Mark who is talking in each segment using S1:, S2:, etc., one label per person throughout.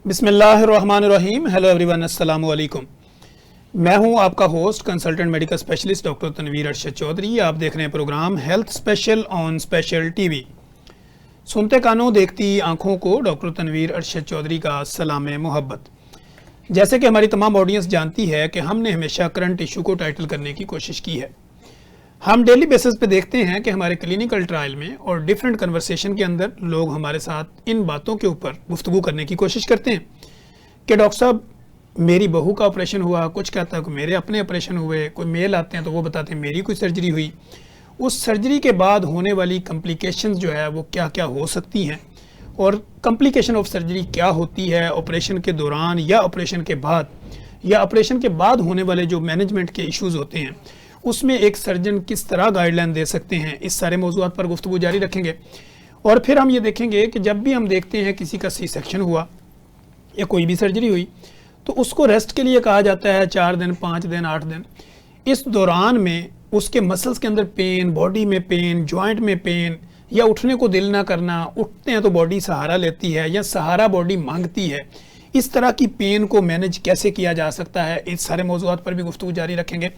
S1: बिस्मिल्लाहिर्रहमानिर्रहीम। Hello everyone, अस्सलाम वालेकुम। मैं हूं आपका host consultant medical specialist doctor Tanveer Arshad Chaudhary. आप देख रहे हैं program health special on special TV. सुनते कानों देखती आंखों को डॉक्टर तनवीर अरशद चौधरी का सलाम मोहब्बत। जैसे कि हमारी तमाम ऑडियंस जानती है कि हमने हमेशा करंट इशू को टाइटल करने की कोशिश की है। हम डेली बेसिस पे देखते हैं कि हमारे क्लिनिकल ट्रायल में और डिफरेंट कन्वर्सेशन के अंदर लोग हमारे साथ इन बातों के ऊपर गुफ्तगू करने की कोशिश करते हैं कि डॉक्टर साहब मेरी बहू का ऑपरेशन हुआ, कुछ कहता है कि मेरे अपने ऑपरेशन हुए, कोई मेल आते हैं तो वो बताते हैं मेरी कोई सर्जरी हुई। उस सर्जरी के बाद होने वाली कम्प्लिकेशंस जो है वो क्या क्या हो सकती हैं और कम्प्लिकेशन ऑफ सर्जरी क्या होती है ऑपरेशन के दौरान या ऑपरेशन के बाद, या ऑपरेशन के बाद होने वाले जो मैनेजमेंट के इश्यूज़ होते हैं उसमें एक सर्जन किस तरह गाइडलाइन दे सकते हैं। इस सारे मौज़ूआत पर गुफ्तगू जारी रखेंगे और फिर हम ये देखेंगे कि जब भी हम देखते हैं किसी का सी सेक्शन हुआ या कोई भी सर्जरी हुई तो उसको रेस्ट के लिए कहा जाता है 4 दिन, 5 दिन, 8 दिन। इस दौरान में उसके मसल्स के अंदर पेन, बॉडी में पेन, जॉइंट में पेन या उठने को दिल ना करना, उठते हैं तो बॉडी सहारा लेती है या सहारा बॉडी मांगती है। इस तरह की पेन को मैनेज कैसे किया जा सकता है, इस सारे मौज़ूआत पर भी गुफ्तगू जारी रखेंगे।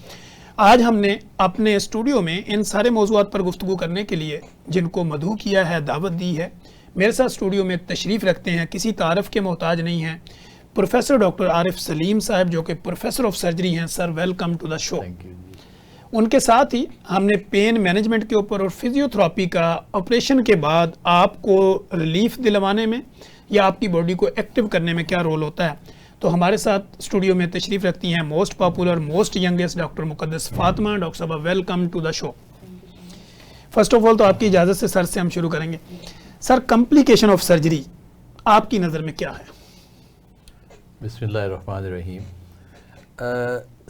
S1: आज हमने अपने स्टूडियो में इन सारे मौज़ूआत पर गुफ्तगू करने के लिए जिनको मदऊ किया है, दावत दी है, मेरे साथ स्टूडियो में तशरीफ़ रखते हैं, किसी तारफ़ के मोहताज नहीं हैं, प्रोफेसर डॉक्टर आरिफ सलीम साहब जो कि प्रोफेसर ऑफ सर्जरी हैं। Sir welcome to the show. उनके साथ ही हमने पेन मैनेजमेंट के ऊपर और फिजियोथेरेपी का ऑपरेशन के बाद आपको रिलीफ दिलवाने में या आपकी बॉडी को एक्टिव करने में क्या रोल होता है। तो हमारे साथ स्टूडियो में तशरीफ़ रखती हैं most popular, most youngest doctor Muqaddas Fatima. Doctor साहब welcome to the show. First of all तो आपकी इजाज़त से सर से हम शुरू करेंगे। सर, कम्प्लिकेशन ऑफ सर्जरी आपकी नज़र में क्या है?
S2: बिस्मिल्लाहिर्रहमानिर्रहीम।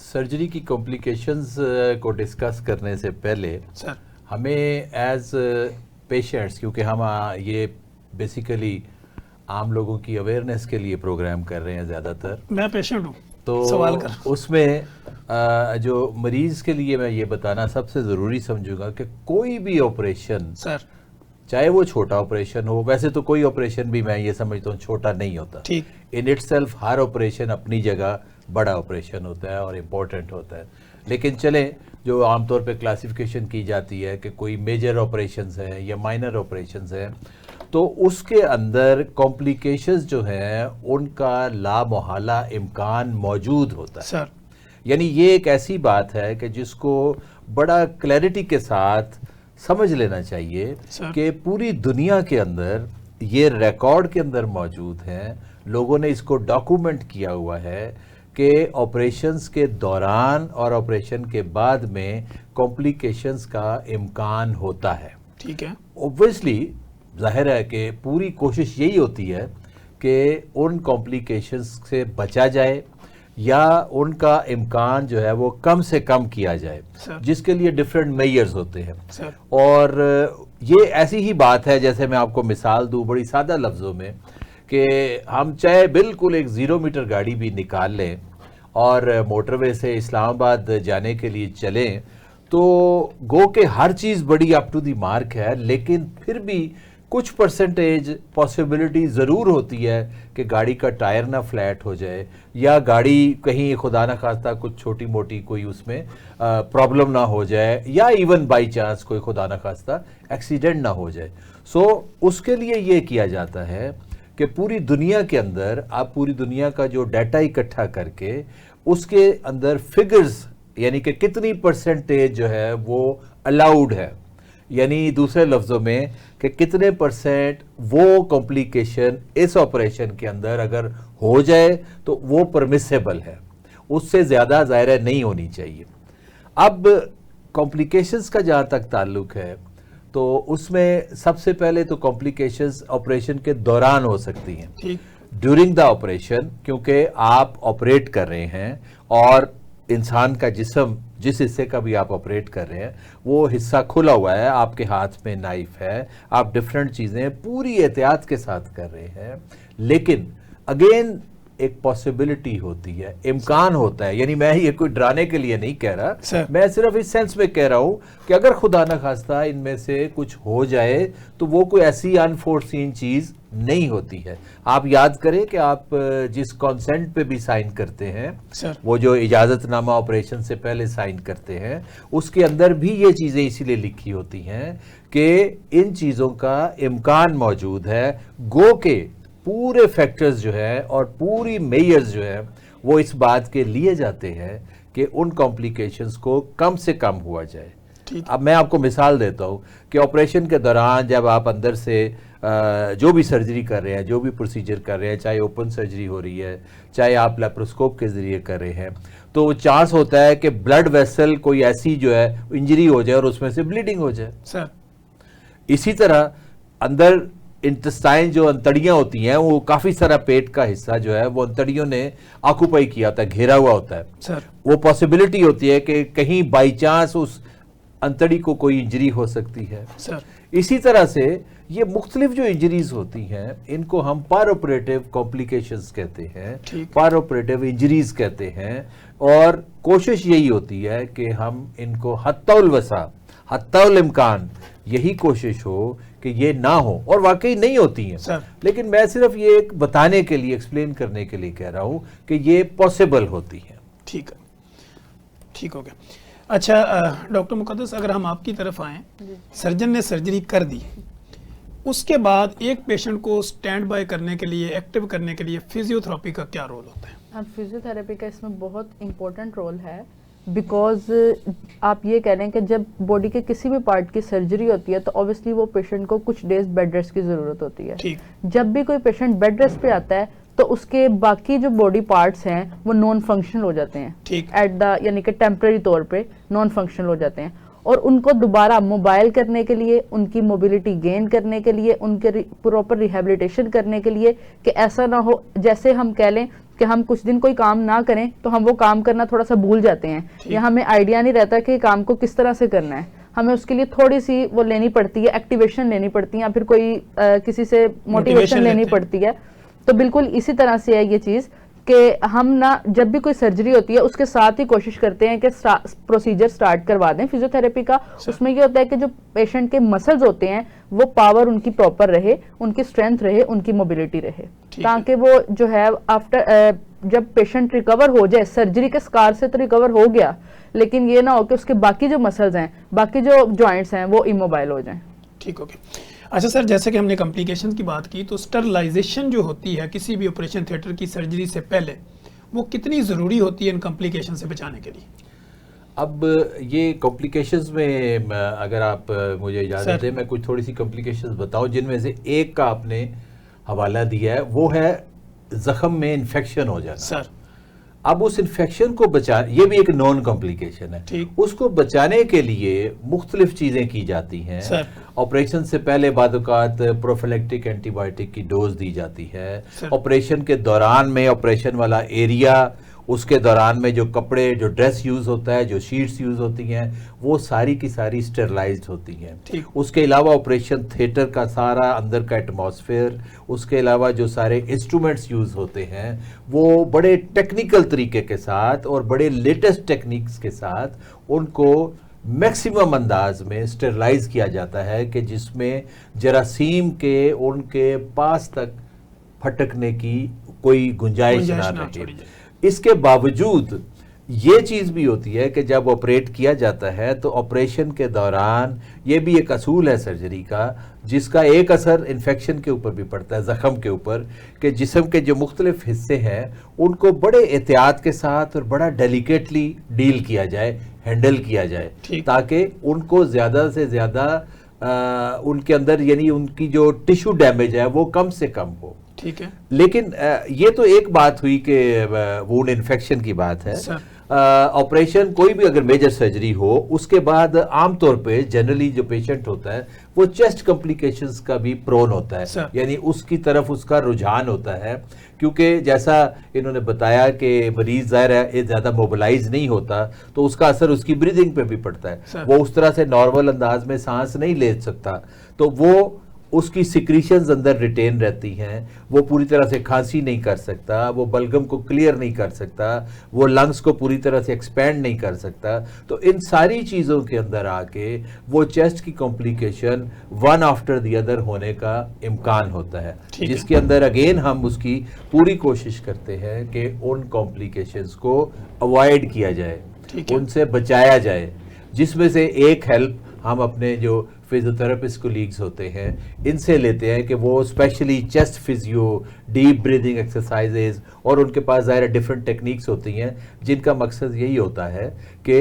S2: सर्जरी की कॉम्प्लिकेशंस को डिस्कस करने से पहले
S1: सर
S2: हमें एज पेशेंट्स, क्योंकि हम ये बेसिकली आम लोगों की अवेयरनेस के लिए प्रोग्राम कर रहे हैं ज़्यादातर,
S1: मैं पेशेंट हूँ
S2: तो
S1: सवाल कर
S2: उसमें जो मरीज़ के लिए मैं ये बताना सबसे ज़रूरी समझूंगा कि कोई भी ऑपरेशन,
S1: सर,
S2: चाहे वो छोटा ऑपरेशन हो, वैसे तो कोई ऑपरेशन भी मैं ये समझता हूँ छोटा नहीं होता,
S1: ठीक,
S2: इन इटसेल्फ हर ऑपरेशन अपनी जगह बड़ा ऑपरेशन होता है और इम्पोर्टेंट होता है। लेकिन चलें, जो आमतौर पे क्लासिफिकेशन की जाती है कि कोई मेजर ऑपरेशंस हैं या माइनर ऑपरेशंस हैं, तो उसके अंदर कॉम्प्लिकेशंस जो हैं उनका लामोहला इम्कान मौजूद होता है।
S1: सर,
S2: यानी ये एक ऐसी बात है कि जिसको बड़ा क्लैरिटी के साथ समझ लेना चाहिए कि पूरी दुनिया के अंदर ये रिकॉर्ड के अंदर मौजूद हैं, लोगों ने इसको डॉक्यूमेंट किया हुआ है कि ऑपरेशंस के दौरान और ऑपरेशन के बाद में कॉम्प्लिकेशंस का इम्कान होता है।
S1: ठीक है,
S2: ऑब्वियसली जाहिर है कि पूरी कोशिश यही होती है कि उन कॉम्प्लिकेशंस से बचा जाए या उनका इम्कान जो है वो कम से कम किया जाए, जिसके लिए डिफरेंट मेजर्स होते हैं। और ये ऐसी ही बात है, जैसे मैं आपको मिसाल दूं बड़ी सादा लफ्ज़ों में, कि हम चाहे बिल्कुल एक 0 मीटर गाड़ी भी निकाल लें और मोटरवे से इस्लामाबाद जाने के लिए चलें, तो गो के हर चीज़ बड़ी अप टू दी मार्क है, लेकिन फिर भी कुछ परसेंटेज पॉसिबिलिटी ज़रूर होती है कि गाड़ी का टायर ना फ्लैट हो जाए या गाड़ी कहीं खुदा ना खास्ता कुछ छोटी मोटी कोई उसमें प्रॉब्लम ना हो जाए या इवन बाई चांस कोई खुदा ना खास्ता एक्सीडेंट ना हो जाए। सो उसके लिए ये किया जाता है कि पूरी दुनिया के अंदर आप पूरी दुनिया का जो डाटा इकट्ठा करके उसके अंदर फिगर्स, यानी कि कितनी परसेंटेज जो है वो अलाउड है, यानी दूसरे लफ्ज़ों में कि कितने परसेंट वो कॉम्प्लिकेशन इस ऑपरेशन के अंदर अगर हो जाए तो वो परमिसेबल है, उससे ज़्यादा ज़ाहिर नहीं होनी चाहिए। अब कॉम्प्लिकेशंस का जहाँ तक ताल्लुक है तो उसमें सबसे पहले तो कॉम्प्लिकेशंस ऑपरेशन के दौरान हो सकती हैं, ड्यूरिंग द ऑपरेशन, क्योंकि आप ऑपरेट कर रहे हैं और इंसान का जिस्म जिस हिस्से का भी आप ऑपरेट कर रहे हैं वो हिस्सा खुला हुआ है, आपके हाथ में नाइफ है, आप डिफरेंट चीज़ें पूरी एहतियात के साथ कर रहे हैं। लेकिन अगेन एक पॉसिबिलिटी होती है, इम्कान होता है। यानी मैं ये कोई डराने के लिए नहीं कह रहा,
S1: सर।
S2: मैं सिर्फ इस सेंस में कह रहा हूं कि अगर खुदा न खास्ता इनमें से कुछ हो जाए तो वो कोई ऐसी अनफोर्सीन चीज नहीं होती है। आप याद करें कि आप जिस कॉन्सेंट पे भी साइन करते हैं
S1: सर।
S2: वो जो इजाजतनामा ऑपरेशन से पहले साइन करते हैं, उसके अंदर भी ये चीजें इसीलिए लिखी होती हैं कि इन चीजों का इम्कान मौजूद है, गो के पूरे फैक्टर्स जो है और पूरी मेयर्स जो है वो इस बात के लिए जाते हैं कि उन कॉम्प्लिकेशंस को कम से कम हुआ जाए। अब मैं आपको मिसाल देता हूँ कि ऑपरेशन के दौरान जब आप अंदर से जो भी सर्जरी कर रहे हैं, जो भी प्रोसीजर कर रहे हैं, चाहे ओपन सर्जरी हो रही है, चाहे आप लेप्रोस्कोप के जरिए कर रहे हैं, तो चांस होता है कि ब्लड वेसल कोई ऐसी जो है इंजरी हो जाए और उसमें से ब्लीडिंग हो जाए।
S1: सर।
S2: इसी तरह अंदर इंटेस्टाइन जो अंतड़ियां होती हैं, वो काफी सारा पेट का हिस्सा जो है वो अंतड़ियों ने ऑक्यूपाई किया होता है, घेरा हुआ होता है।
S1: सर।
S2: वो पॉसिबिलिटी होती है कि कहीं बाई चांस उस अंतड़ी को कोई इंजरी हो सकती है।
S1: सर।
S2: इसी तरह से ये मुख्तलिफ जो इंजरीज होती हैं इनको हम पार ऑपरेटिव कॉम्प्लिकेशंस कहते हैं, पार ऑपरेटिव इंजरीज कहते हैं, और कोशिश यही होती है कि हम इनको हत्तौल वसा, हत्तौल इम्कान, यही कोशिश हो कि ये ना हो, और वाकई नहीं होती हैं। लेकिन मैं सिर्फ ये एक बताने के लिए, एक्सप्लेन करने के लिए कह रहा हूं कि ये पॉसिबल होती हैं।
S1: ठीक है, ठीक हो गया। अच्छा डॉक्टर मुकद्दस, अगर हम आपकी तरफ आएँ, सर्जन ने सर्जरी कर दी, उसके बाद एक पेशेंट को स्टैंड बाय करने के लिए, एक्टिव करने के लिए फिजियोथेरेपी का क्या रोल होता है?
S3: अब फिजियोथेरेपी का इसमें बहुत इंपॉर्टेंट रोल है, बिकॉज आप ये कह रहे हैं कि जब बॉडी के किसी भी पार्ट की सर्जरी होती है तो ऑब्वियसली वो पेशेंट को कुछ डेज बेड रेस्ट की ज़रूरत होती है।
S1: ठीक।
S3: जब भी कोई पेशेंट बेड रेस्ट पे आता है तो उसके बाकी जो बॉडी पार्ट्स हैं वो नॉन फंक्शनल हो जाते हैं,
S1: ठीक,
S3: एट द यानी कि टेम्परेरी तौर पे नॉन फंक्शनल हो जाते हैं, और उनको दोबारा मोबाइल करने के लिए, उनकी मोबिलिटी गेन करने के लिए, उनके प्रॉपर रिहेबिलिटेशन करने के लिए कि ऐसा ना हो जैसे हम कह लें कि हम कुछ दिन कोई काम ना करें तो हम वो काम करना थोड़ा सा भूल जाते हैं, या हमें आइडिया नहीं रहता कि काम को किस तरह से करना है। हमें उसके लिए थोड़ी सी वो लेनी पड़ती है, एक्टिवेशन लेनी पड़ती है, या फिर कोई किसी से मोटिवेशन लेनी पड़ती है। तो बिल्कुल इसी तरह से है ये चीज़ कि हम ना जब भी कोई सर्जरी होती है उसके साथ ही कोशिश करते हैं कि प्रोसीजर स्टार्ट करवा दें फिजियोथेरेपी का। उसमें ये होता है कि जो पेशेंट के मसल्स होते हैं वो पावर उनकी प्रॉपर रहे, उनकी स्ट्रेंथ रहे, उनकी मोबिलिटी रहे, ताकि वो जो है आफ्टर जब पेशेंट रिकवर हो जाए, सर्जरी के स्कार से तो रिकवर हो गया, लेकिन ये ना हो कि उसके बाकी जो मसल्स हैं, बाकी जो जॉइंट्स हैं वो इमोबाइल हो जाएं।
S1: ठीक हो गया। अच्छा सर, जैसे कि हमने कॉम्प्लिकेशन की बात की, तो स्टरलाइजेशन जो होती है किसी भी ऑपरेशन थिएटर की सर्जरी से पहले, वो कितनी ज़रूरी होती है इन कॉम्प्लिकेशन से बचाने के लिए?
S2: अब ये कॉम्प्लिकेशंस में अगर आप मुझे इजाज़त दें, मैं कुछ थोड़ी सी कॉम्प्लिकेशंस बताऊं, जिनमें से एक का आपने हवाला दिया है, वो है जख्म में इन्फेक्शन हो जाना।
S1: सर।
S2: अब उस इन्फेक्शन को बचा, ये भी एक नॉन कॉम्प्लिकेशन है,
S1: ठीक।
S2: उसको बचाने के लिए मुख्तलिफ चीज़ें की जाती हैं। ऑपरेशन से पहले बादुकात प्रोफिलैक्टिक एंटीबायोटिक की डोज दी जाती है। ऑपरेशन के दौरान में ऑपरेशन वाला एरिया, उसके दौरान में जो कपड़े, जो ड्रेस यूज़ होता है, जो शीट्स यूज़ होती हैं, वो सारी की सारी स्टेरलाइज्ड होती हैं। उसके अलावा ऑपरेशन थिएटर का सारा अंदर का एटमॉस्फेयर, उसके अलावा जो सारे इंस्ट्रूमेंट्स यूज़ होते हैं वो बड़े टेक्निकल तरीके के साथ और बड़े लेटेस्ट टेक्निक्स के साथ उनको मैक्सिमम अंदाज में स्टेरलाइज किया जाता है कि जिसमें जरासीम के उनके पास तक फटकने की कोई गुंजाइश ना रहे। इसके बावजूद ये चीज़ भी होती है कि जब ऑपरेट किया जाता है तो ऑपरेशन के दौरान ये भी एक असूल है सर्जरी का, जिसका एक असर इन्फेक्शन के ऊपर भी पड़ता है, ज़ख्म के ऊपर, कि जिस्म के जो मुख्तलिफ हिस्से हैं उनको बड़े एहतियात के साथ और बड़ा डेलिकेटली डील किया जाए, हैंडल किया जाए, ताकि उनको ज़्यादा से ज़्यादा उनके अंदर यानी उनकी जो टिश्यू डैमेज है वो कम से कम हो।
S1: ठीक है।
S2: लेकिन ये तो एक बात हुई कि वुंड इन्फेक्शन की बात है। ऑपरेशन कोई भी अगर मेजर सर्जरी हो, उसके बाद आमतौर पे जनरली जो पेशेंट होता है वो चेस्ट कॉम्प्लिकेशंस का भी प्रोन होता है, यानी उसकी तरफ उसका रुझान होता है, क्योंकि जैसा इन्होंने बताया कि मरीज ज़ाहिर है ज़्यादा मोबिलाइज नहीं होता, तो उसका असर उसकी ब्रीदिंग पे भी पड़ता है। वो उस तरह से नॉर्मल अंदाज में सांस नहीं ले सकता, तो वो उसकी सिक्रीशंस अंदर रिटेन रहती हैं, वो पूरी तरह से खांसी नहीं कर सकता, वो बलगम को क्लियर नहीं कर सकता, वो लंग्स को पूरी तरह से एक्सपैंड नहीं कर सकता। तो इन सारी चीज़ों के अंदर आके वो चेस्ट की complication one after the other होने का इम्कान होता है, जिसके अंदर अगेन हम उसकी पूरी कोशिश करते हैं कि उन कॉम्प्लिकेशंस को अवॉइड किया जाए, उनसे बचाया जाए, जिसमें से एक हेल्प हम अपने जो फिजियोथेरेपिस्ट कोलीग्स होते हैं इनसे लेते हैं कि वो specially chest physio, deep breathing exercises, और उनके पास ज़ाहिर डिफरेंट टेक्निक्स होती हैं जिनका मकसद यही होता है कि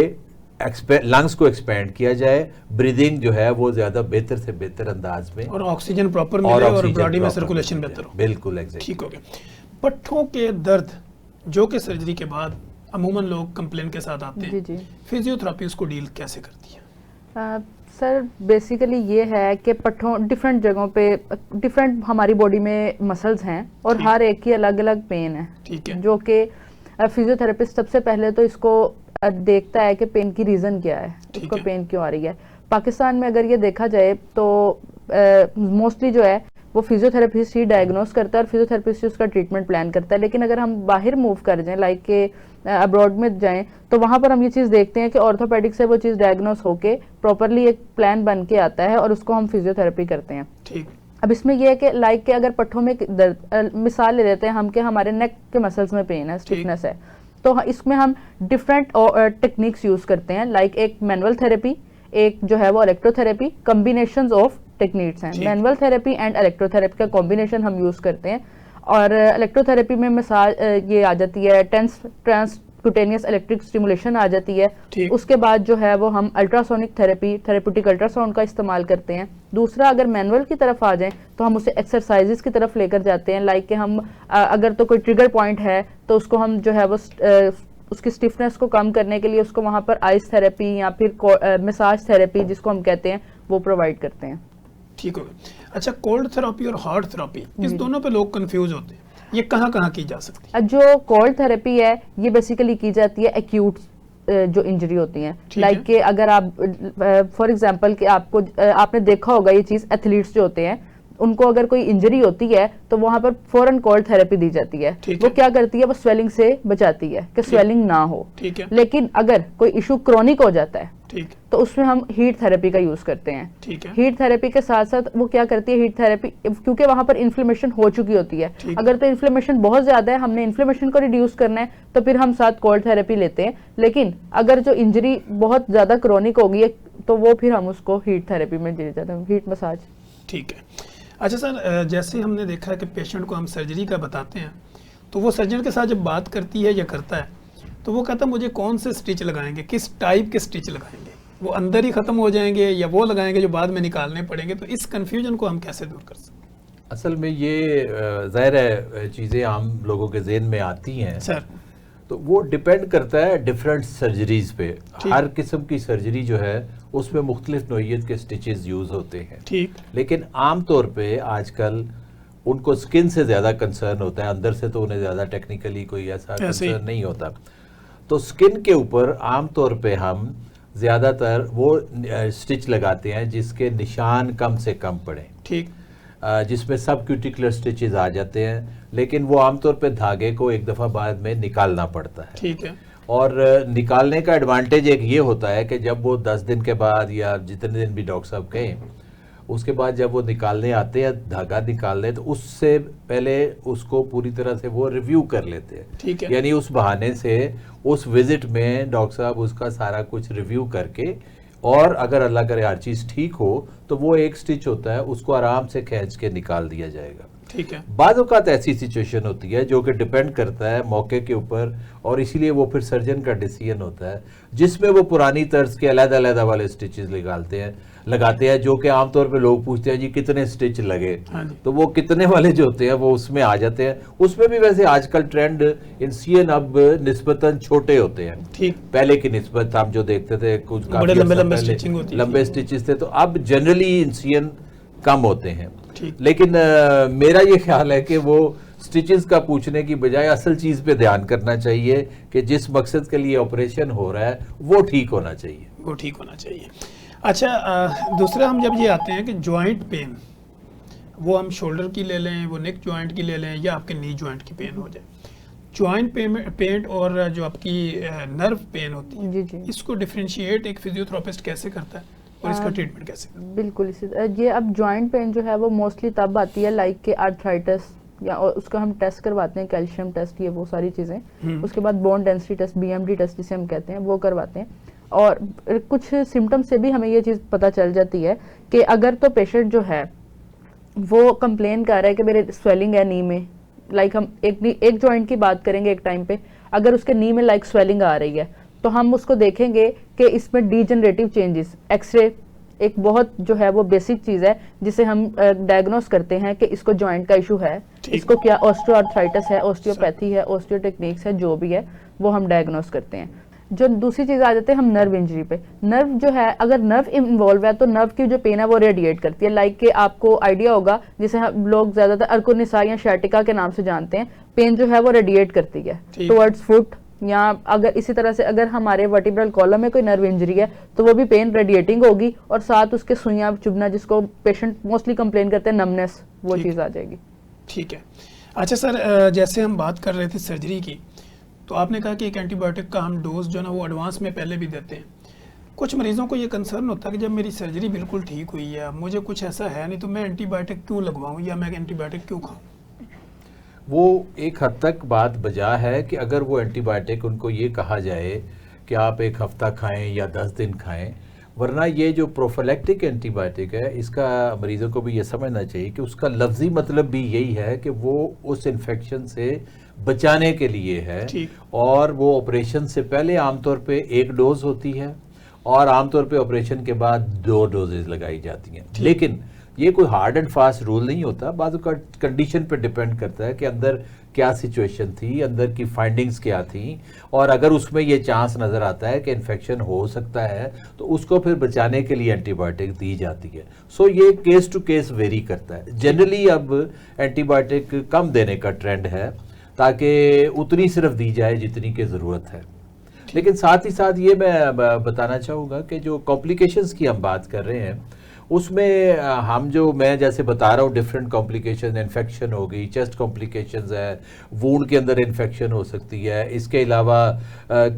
S2: लंग्स को एक्सपेंड किया जाए, ब्रीदिंग जो है वो ज़्यादा बेहतर से बेहतर अंदाज में,
S1: और ऑक्सीजन प्रॉपर मिले और बॉडी में सर्कुलेशन बेहतर हो।
S2: बिल्कुल एग्जैक्ट।
S1: ठीक हो गया। पट्ठों के दर्द जो कि सर्जरी के बाद अमूमन लोग कंप्लेन के साथ आते हैं,
S3: जी।
S1: फिजियोथेरेपी उसको डील कैसे करती है?
S3: सर बेसिकली ये है कि पट्ठों डिफरेंट जगहों पे डिफरेंट हमारी बॉडी में मसल्स हैं और हर एक की अलग अलग पेन है।
S1: ठीक है।
S3: जो कि फिजियोथेरेपिस्ट सबसे पहले तो इसको देखता है कि पेन की रीज़न क्या है, उसको पेन क्यों आ रही है। पाकिस्तान में अगर ये देखा जाए तो मोस्टली जो है वो फिजियोथेरेपिस्ट ही डायग्नोस करता है और फिजियोथेरेपिस्ट ही उसका ट्रीटमेंट प्लान करता है। लेकिन अगर हम बाहर मूव कर जाएं, लाइक के अब्रॉड में जाएं, तो वहाँ पर हम ये चीज़ देखते हैं कि ऑर्थोपेडिक से वो चीज़ डायग्नोस होके प्रॉपरली एक प्लान बन के आता है और उसको हम फिजियोथेरेपी करते हैं।
S1: ठीक।
S3: अब इसमें यह है कि लाइक के अगर पट्ठों में दर्द, मिसाल ले लेते हैं हम कि हमारे नेक के मसल्स में पेन है, स्टिफनेस है, तो इसमें हम डिफरेंट टेक्निक्स यूज़ करते हैं। लाइक एक मैनुअल थेरेपी, एक जो है वो इलेक्ट्रोथेरेपी, कॉम्बिनेशंस ऑफ टेक्निक्स हैं। मैनुअल थेरेपी एंड इलेक्ट्रोथेरेपी का कॉम्बिनेशन हम यूज़ करते हैं। और इलेक्ट्रोथेरेपी में मिसाल ये आ जाती है ट्रांसक्यूटेनियस इलेक्ट्रिक स्टिमुलेशन आ जाती है। उसके बाद जो है वो हम अल्ट्रासोनिक थेरेपी, थेरेप्यूटिक अल्ट्रासाउंड का इस्तेमाल करते हैं। दूसरा, अगर मैनुअल की तरफ आ जाएं तो हम उसे एक्सरसाइजेस की तरफ लेकर जाते हैं। लाइक कि हम अगर तो कोई ट्रिगर पॉइंट है तो उसको हम जो है वो उसकी स्टिफनेस को कम करने के लिए उसको वहाँ पर आइस थेरेपी या फिर मसाज थेरेपी जिसको हम कहते हैं वो प्रोवाइड करते हैं।
S1: ठीक हो गया। अच्छा, कोल्ड थेरेपी और हॉट थेरेपी, इस दोनों पे लोग कंफ्यूज होते हैं, ये कहाँ कहाँ की जा सकती है?
S3: जो कोल्ड थेरेपी है ये बेसिकली की जाती है एक्यूट जो इंजरी होती हैं। लाइक कि अगर आप फॉर एग्जांपल कि आपने देखा होगा ये चीज़, एथलीट्स जो होते हैं उनको अगर कोई इंजरी होती है तो वहां पर फौरन कोल्ड थेरेपी दी जाती है। वो क्या करती है, वो स्वेलिंग से बचाती है कि स्वेलिंग ना हो।
S1: ठीक है।
S3: लेकिन अगर कोई इशू क्रोनिक हो जाता है
S1: ठीक,
S3: तो उसमें हम हीट थेरेपी का यूज करते हैं।
S1: ठीक है।
S3: हीट थेरेपी के साथ साथ वो क्या करती है, हीट थेरेपी क्योंकि वहां पर इन्फ्लेमेशन हो चुकी होती है, अगर तो इन्फ्लेमेशन बहुत ज्यादा है, हमने इन्फ्लेमेशन को रिड्यूस करना है, तो फिर हम साथ कोल्ड थेरेपी लेते हैं। लेकिन अगर जो इंजरी बहुत ज्यादा क्रोनिक हो गई है तो वो फिर हम उसको हीट थेरेपी में दे जाते हैं, हीट मसाज।
S1: ठीक है। अच्छा सर, जैसे हमने देखा है कि पेशेंट को हम सर्जरी का बताते हैं तो वो सर्जन के साथ जब बात करती है या करता है तो वो कहता है मुझे कौन से स्टिच लगाएंगे, किस टाइप के स्टिच लगाएंगे, वो अंदर ही ख़त्म हो जाएंगे या वो लगाएंगे जो बाद में निकालने पड़ेंगे, तो इस कन्फ्यूजन को हम कैसे दूर कर सकते हैं?
S2: असल में ये ज़ाहिर है चीज़ें आम लोगों के ज़हन में आती हैं
S1: सर, तो
S2: वो डिपेंड करता है डिफरेंट सर्जरीज पे। हर किस्म की सर्जरी जो है उसमें मुख्तलिफ नौइयत के स्टिचेस यूज़ होते हैं।
S1: ठीक।
S2: लेकिन आम तौर पे आजकल उनको स्किन से ज़्यादा कंसर्न होता है, अंदर से तो उन्हें ज़्यादा टेक्निकली कोई ऐसा कंसर्न नहीं होता। तो स्किन के ऊपर आम तौर पे हम ज़्यादातर वो स्टिच लगाते हैं जिसके निशान कम से कम पड़े।
S1: ठीक।
S2: जिसमें सब क्यूटिकुलर स्टिचेस आ जाते हैं, लेकिन वो आमतौर पे धागे को एक दफ़ा बाद में निकालना पड़ता है।
S1: ठीक है।
S2: और निकालने का एडवांटेज एक ये होता है कि जब वो 10 दिन के बाद या जितने दिन भी डॉक्टर साहब कहें, उसके बाद जब वो निकालने आते हैं, धागा निकालने, तो उससे पहले उसको पूरी तरह से वो रिव्यू कर लेते हैं।
S1: ठीक है।
S2: यानी उस बहाने से उस विजिट में डॉक्टर साहब उसका सारा कुछ रिव्यू करके, और अगर अल्लाह करे हर चीज़ ठीक हो तो वो एक स्टिच होता है उसको आराम से खींच के निकाल दिया जाएगा।
S1: ठीक है।
S2: बाज़ औक़ात ऐसी सिचुएशन होती है जो कि डिपेंड करता है मौके के ऊपर, और इसीलिए वो फिर सर्जन का डिसीजन होता है, जिसमें वो पुरानी तर्ज के अलग-अलग वाले स्टिचेस लगाते हैं जो कि आमतौर पे लोग पूछते हैं जी कितने स्टिच लगे।
S1: हाँ,
S2: तो वो कितने वाले जो होते हैं वो उसमें आ जाते हैं। उसमें भी वैसे आजकल ट्रेंड इंसियन अब निस्बतन छोटे होते हैं।
S1: ठीक।
S2: पहले की निस्बत हम जो देखते थे कुछ
S1: बड़े लंबे स्टिचिंग होती थी,
S2: लंबे स्टिचेस थे, तो अब जनरली इंसियन कम होते हैं।
S1: ठीक।
S2: लेकिन मेरा ये ख्याल है कि वो स्टिचेस का पूछने की बजाय असल चीज़ पे ध्यान करना चाहिए कि जिस मकसद के लिए ऑपरेशन हो रहा है वो ठीक होना चाहिए।
S1: वो ठीक होना चाहिए। अच्छा, दूसरा हम जब ये आते हैं कि जॉइंट पेन, वो हम शोल्डर की ले लें, वो नेक जॉइंट की ले लें, या आपके नी जॉइंट की पेन हो जाए। जॉइंट पेन और जो आपकी नर्व पेन होती है,
S3: जी जी
S1: इसको डिफरेंशिएट एक फिजियोथेरेपिस्ट कैसे करता है और इसका ट्रीटमेंट कैसे करता है?
S3: बिल्कुल इसी ये अब जॉइंट पेन जो है वो मोस्टली तब आती है लाइक के आर्थराइटिस, या और उसका हम टेस्ट करवाते हैं, कैल्शियम टेस्ट, ये वो सारी चीज़ें। उसके बाद bone density test, BMD test जिसे हम कहते हैं, वो करवाते हैं। और कुछ सिम्टम से भी हमें ये चीज़ पता चल जाती है कि अगर तो पेशेंट जो है वो कंप्लेन कर रहा है कि मेरे स्वेलिंग है नी में, लाइक हम एक जॉइंट की बात करेंगे एक टाइम पे, अगर उसके नी में लाइक स्वेलिंग आ रही है तो हम उसको देखेंगे कि इसमें डीजनरेटिव चेंजेस, एक्सरे एक बहुत जो है वो बेसिक चीज़ है जिसे हम डायग्नोस करते हैं कि इसको जॉइंट का इशू है, इसको क्या ऑस्टियोआर्थराइटिस है, ऑस्टियोपैथी है, ऑस्टियो टेक्निक्स है, जो भी है वो हम डायग्नोस करते हैं। जो दूसरी चीज़ आ जाते हैं हम नर्व इंजरी पे। नर्व जो है, अगर नर्व इन्वॉल्व है तो नर्व की जो पेन है वो रेडिएट करती है, लाइक कि आपको आइडिया होगा जिसे हम लोग ज़्यादातर अर्कोनिसा या शैटिका के नाम से जानते हैं, पेन जो है वो रेडिएट करती है टुवर्ड्स फुट, या अगर इसी तरह से अगर हमारे वर्टिब्रल कॉलम में कोई नर्व इंजरी है तो वो भी पेन रेडिएटिंग होगी, और साथ उसके सुइयां चुभना, जिसको पेशेंट मोस्टली कंप्लेन करते हैं नमनेस, वो चीज़ आ जाएगी।
S1: ठीक है। अच्छा सर, जैसे हम बात कर रहे थे सर्जरी की, तो आपने कहा कि एक एंटीबायोटिक का हम डोज जो है ना वो एडवांस में पहले भी देते हैं। कुछ मरीजों को ये कंसर्न होता है कि जब मेरी सर्जरी बिल्कुल ठीक हुई है, मुझे कुछ ऐसा है नहीं, तो मैं एंटीबायोटिक क्यों लगवाऊं या मैं एंटीबायोटिक क्यों खाऊं?
S2: वो एक हद तक बात बजा है कि अगर वो एंटीबायोटिक उनको ये कहा जाए कि आप एक हफ्ता खाएं या 10 दिन खाएं, वरना ये जो प्रोफिलैक्टिक एंटीबायोटिक है इसका मरीज़ों को भी ये समझना चाहिए कि उसका लफ्जी मतलब भी यही है कि वो उस इन्फेक्शन से बचाने के लिए है, और वो ऑपरेशन से पहले आमतौर पे एक डोज होती है और आमतौर पे ऑपरेशन के बाद 2 डोजेज लगाई जाती हैं। लेकिन ये कोई हार्ड एंड फास्ट रूल नहीं होता, बाज़ का कंडीशन पे डिपेंड करता है कि अंदर क्या सिचुएशन थी, अंदर की फाइंडिंग्स क्या थी, और अगर उसमें ये चांस नज़र आता है कि इन्फेक्शन हो सकता है तो उसको फिर बचाने के लिए एंटीबायोटिक दी जाती है। सो ये केस टू केस वेरी करता है। जनरली अब एंटीबायोटिक कम देने का ट्रेंड है ताकि उतनी सिर्फ दी जाए जितनी की ज़रूरत है। लेकिन साथ ही साथ ये मैं बताना चाहूँगा कि जो कॉम्प्लिकेशंस की हम बात कर रहे हैं उसमें हम जो मैं जैसे बता रहा हूँ डिफरेंट कॉम्प्लिकेशन, इन्फेक्शन हो गई, चेस्ट कॉम्प्लिकेशंस है, वूंड के अंदर इन्फेक्शन हो सकती है, इसके अलावा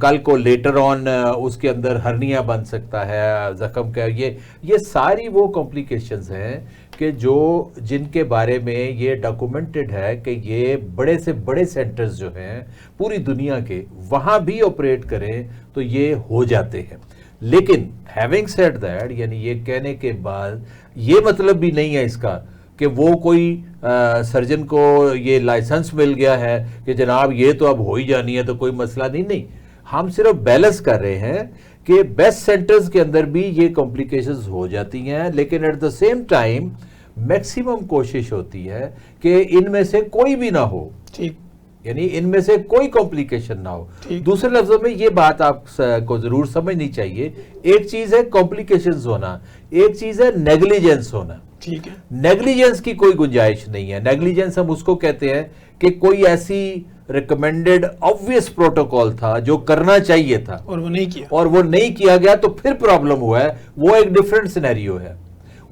S2: कल को लेटर ऑन उसके अंदर हर्निया बन सकता है, जख्म का, ये सारी वो कॉम्प्लिकेशंस हैं कि जो जिनके बारे में ये डॉक्यूमेंटेड है कि ये बड़े से बड़े सेंटर्स जो हैं पूरी दुनिया के, वहाँ भी ऑपरेट करें तो ये हो जाते हैं। लेकिन हैविंग सेड दैट, यानी ये कहने के बाद ये मतलब भी नहीं है इसका कि वो कोई सर्जन को ये लाइसेंस मिल गया है कि जनाब ये तो अब हो ही जानी है तो कोई मसला नहीं। हम सिर्फ बैलेंस कर रहे हैं कि बेस्ट सेंटर्स के अंदर भी ये कॉम्प्लिकेशंस हो जाती हैं, लेकिन at the same time maximum कोशिश होती है कि इनमें से कोई भी ना हो,
S1: ठीक,
S2: यानी इनमें से कोई कॉम्प्लिकेशन ना हो। दूसरे लफ्जों में ये बात आपको जरूर समझनी चाहिए, एक चीज है कॉम्प्लिकेशंस होना, एक चीज है नेग्लिजेंस होना।
S1: ठीक है।
S2: नेग्लिजेंस की कोई गुंजाइश नहीं है। नेग्लिजेंस हम उसको कहते हैं कि कोई ऐसी रिकमेंडेड ऑब्वियस प्रोटोकॉल था जो करना चाहिए था
S1: और वो नहीं किया,
S2: और वो नहीं किया गया तो फिर प्रॉब्लम हुआ है, वो एक डिफरेंट सिनेरियो है।